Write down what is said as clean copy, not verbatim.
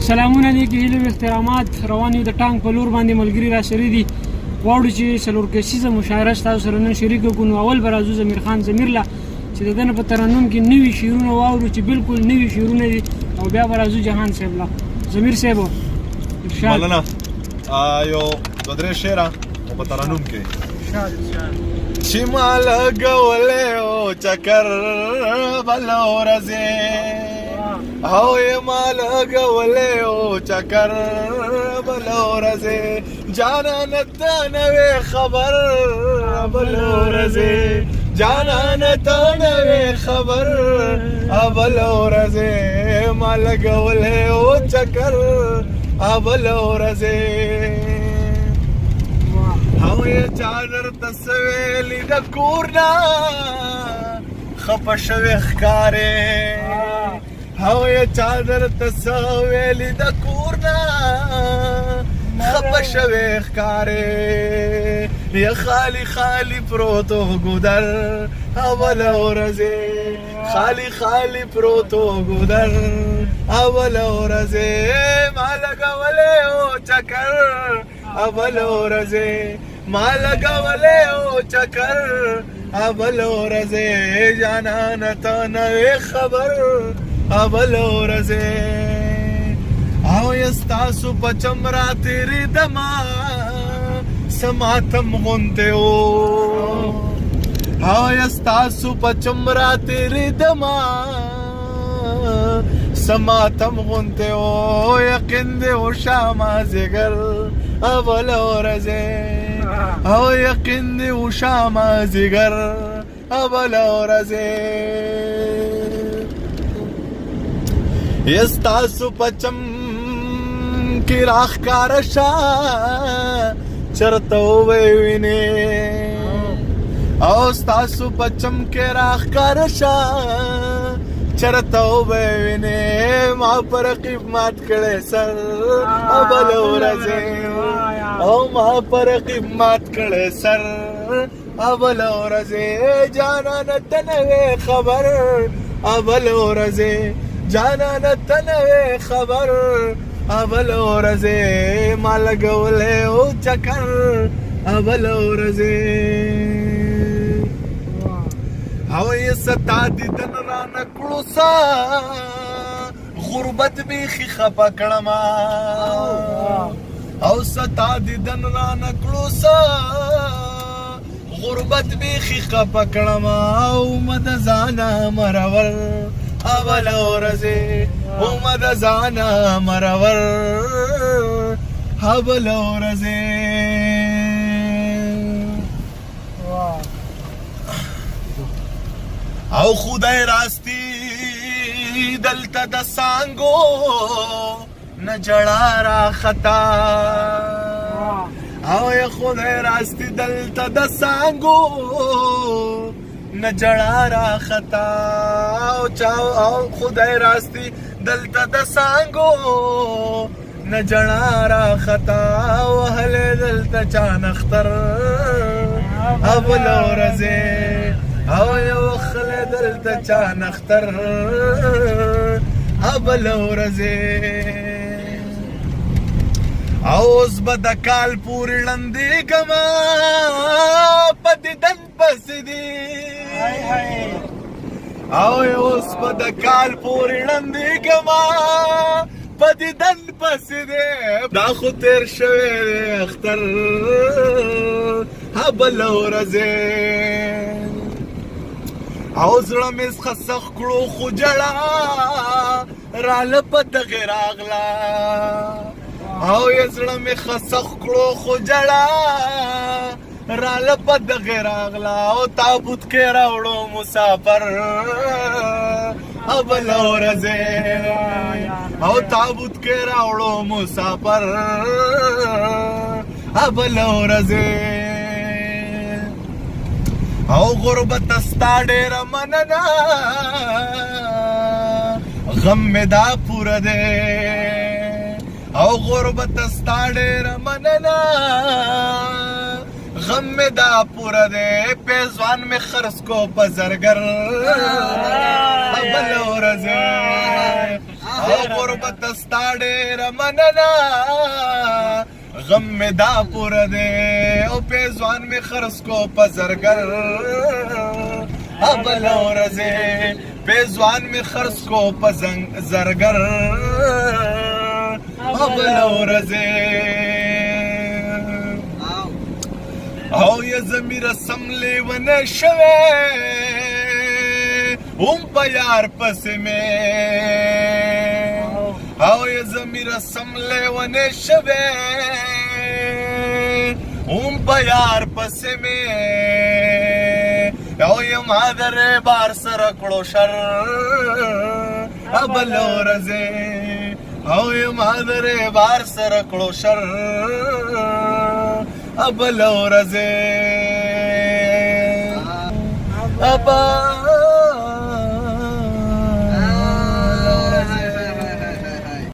سلامونه نیکې هیلې او احترامات روان یو د ټانک په لور باندې ملګري راسره دي. غواړو چې څلور کسیزه مشاعره ستاسو سره نن شریکه کړو. نو اول به راځو ضمیر خان ضمیرله چې د ده نه په ترنم کې نوي شعرونه واورو چې بالکل نوي شعرونه دي، او بیا به راځو جهان صاحب له. ضمیر صاحب ارشاد. مننه. یو دوه درې شعره په ترنم کې چې ما لګولی او چکر بله ورځې او یې ما لګولی او چکر بله ورځې جانانه ته نه وې خبر بله ورځې جانانه ته نه وې خبر بله ورځې ما لګولی او چکر بله ورځې او یې چا درته څه ویلي د کور نه خفه شوې ښکارې او یې چا درته څه ویلي د کور نه خفه شوې ښکارې یا خالي خالي پروتو ګودر اوله ورځې خالي خالي پروتو ګودر اوله ورځې ما لګولی او چکر اوله ورځې ما لګولی او چکر اوله ورځې جانانه ته نه وې خبر اوله ورځې او یې ستاسو په چم راتېرېدمه څه ماتم غوندې و او یې ستاسو په چم راتېرېدمه څه ماتم غوندې و یقین دې وشه مازدیګر اوله ورځې او یقین دې وشه مازدیګر اوله ورځې یې ستاسو په چم کې راښکاره شه چېرته ووینې او ستاسو په چم کې راښکاره شه چېرته ووینې ما په رقیب مات کړی سر اوله ورځې او ما په رقیب مات کړی سر اوله ورځې جانانه ته نه وې خبر اوله ورځې جانانه ته نه وې خبر اوله ورځې ما لګولی او چکر اوله ورځې او یې ستا دیدن رانه کړو سا غربت بیخي خفه کړمه او ستا دیدن رانه کړو سا غربت بیخي خفه کړمه او مد ځانه مرور اوله ورځې او مد ځانه مرور اوله ورځې او خدای راستی دلته د سانګو نه جړه راخطا او یا خدای راستی دلته د سانګو نه جړه راخطا او خدای راستی دلته د سانګو نه جړه راخطا وهلې دلته چا نختر اوله ورځې او یو خله دلته چا نختر اوله ورځې اوس به د کال پورې ړندېږمه په دیدن پسې دي او اوس به د کال پورې ړندېږمه په دیدن پسې دی دا خو تېر شوی دی اختر اوله ورځې او زړه مې څخه سخت کړو خو جړه راله په دغې راغله او یې زړه مې ښه سخت کړو خو جړه راله په دغې راغله او تابوت کې راوړو مسافر اوله ورځې او تابوت کې راوړو مسافر اوله ورځې او غربت ستا ډېره مننه غم مې دا پوره دی او غربت ستا ډېره مننه غم مې دا پوره دی پیزوان مې خرڅ کو په زرګر اوله ورځې او غربت ستا ډېر مننه غم می دا پوره دی او پیزوان می خرڅ کو په زرګر بل ورځې پیزوان می خرڅ کو په زرګر بل ورځې او یا زمیر سم لیونه شوه په یار پسې مې او یا زمیر سم لیونه شوه په یار پسې مې او یا مادر بار سره کړو شر بل ورځې او یا مادر بار سره کړو شر بل ورځې